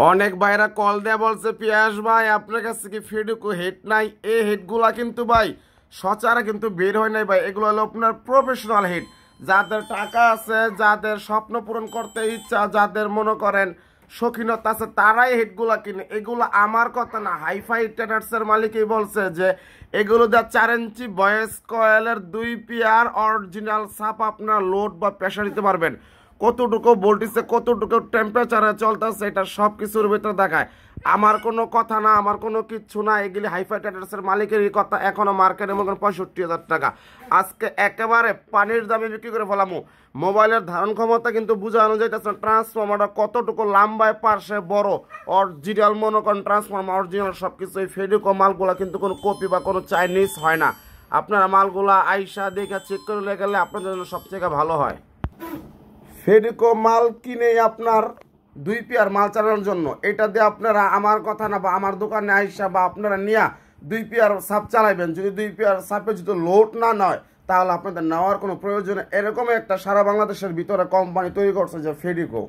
অনেক ভাইরা কল দেয়া বলছে পিয়াস ভাই আপনার কাছে কি ফেডুকো হেড নাই। এই হেডগুলা কিন্তু ভাই সচারা কিন্তু বের হয় নাই ভাই। এগুলো হলো আপনার প্রফেশনাল হেড, যাদের টাকা আছে, যাদের স্বপ্ন পূরণ করতে ইচ্ছা, যাদের মনে করেন শৌখিনতা আছে, তারাই হেডগুলা কিনে। এগুলো আমার কথা না, হাইফাই ট্রেডার্সের মালিকই বলছে যে এগুলো যা 4 ইঞ্চি ভয়েস কয়েলের 2 পেয়ার অরিজিনাল সাপ আপনার লোড বা প্রেশার দিতে পারবেন। কতটুকু ভোল্টেজে কতটুকু টেম্পারেচারে চলতেছে এটা সব কিছুর ভিতরে দেখায়। আমার কোনো কথা না, আমার কোনো কিচ্ছু না, এগুলি হাইফাই ট্রেডার্সের মালিকেরই কথা। এখনো মার্কেটে মনে করেন 65,000 টাকা, আজকে একেবারে পানির দামে বিক্রি করে ফেলামু। মোবাইলের ধারণ ক্ষমতা কিন্তু বোঝানো যাইতেছে ট্রান্সফর্মারটা কতটুকু লম্বায় পার্শ্বে বড়। অরিজিনাল মনে করেন ট্রান্সফর্মার অরিজিনাল সব কিছু। এই ফেডুকো মালগুলা কিন্তু কোনো কপি বা কোনো চাইনিজ হয় না। আপনারা মালগুলা আইসা দেখে চেক করে গেলে আপনাদের জন্য সবথেকে ভালো হয়। ফেডুকো মাল কিনে আপনার 2 পেয়ার মাল চালানোর জন্য, এটা দিয়ে আপনারা আমার কথা না বা আমার দোকানে আইসা বা আপনারা নিয়ে 2 পেয়ার সাপ চালাইবেন। যদি 2 পেয়ার সাপে যদি লোড না নয় তাহলে আপনাদের নেওয়ার কোনো প্রয়োজন। এরকম একটা সারা বাংলাদেশের ভিতরে কোম্পানি তৈরি করছে যে ফেডুকো।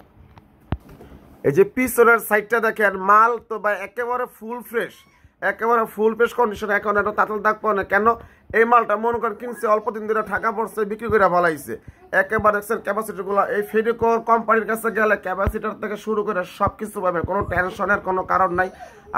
এই যে পিছনের সাইডটা দেখেন, মাল তো ভাই একেবারে ফুল ফ্রেশ, একেবারে ফুল ফ্রেশ কন্ডিশন। এখন একটা তাঁতল দাগ পাও না কেন? এই মালটা মনে করেন কিনছে অল্প দিন ধরে ঢাকা পড়ছে, বিক্রি করে ফেলাইছে। একেবারে দেখছেন ক্যাপাসিটিগুলো, এই ফেডুকো কোম্পানির কাছে গেলে ক্যাপাসিটার থেকে শুরু করে সব কিছু পাবেন, কোনো টেনশনের কোনো কারণ নাই।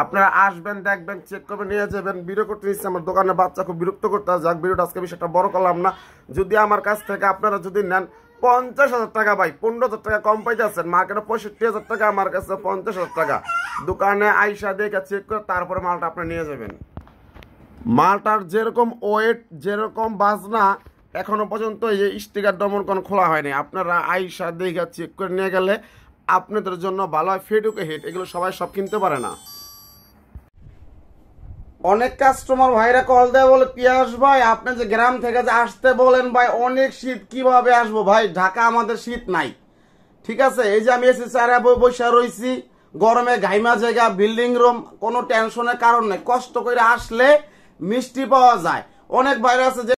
আপনারা আসবেন, দেখবেন, চেক করবেন, নিয়ে যাবেন। ভিডিও করতে দিচ্ছে আমার দোকানে বাচ্চা খুব বিরক্ত করতে যাক, ভিডিওটা আজকে বিষয়টা বড় করলাম না। যদি আমার কাছ থেকে আপনারা যদি নেন 50,000 টাকা ভাই, 15,000 টাকা কম পাইতেছেন। মার্কেটে 65,000 টাকা, আমার কাছে 50,000 টাকা। দোকানে আইসা দেখে চেক করে তারপরে মালটা আপনি নিয়ে যাবেন। মালটার যেরকম ওয়েট, যেরকম বাজনা, এখনো পর্যন্ত এই স্টিকার দমন কোনো খোলা হয়নি। আপনারা আইসা দেখে চেক করে নিয়ে গেলে আপনাদের জন্য ভালো হয়। ফেডুকো হেড এগুলো সবাই সব কিনতে পারে না। অনেক কাস্টমার ভাইরা কল দেয় বলে পিয়াস ভাই আপনি যে গ্রাম থেকে যে আসতে বলেন ভাই, অনেক শীত, কিভাবে আসবো ভাই? ঢাকা আমাদের শীত নাই, ঠিক আছে? এই যে আমি এসি চারা বসে রয়েছি, গরমে ঘাইমা জায়গা, বিল্ডিং রুম, কোনো টেনশনের কারণ নেই। কষ্ট করে আসলে মিষ্টি পাওয়া যায়। অনেক ভাইরা আছে যে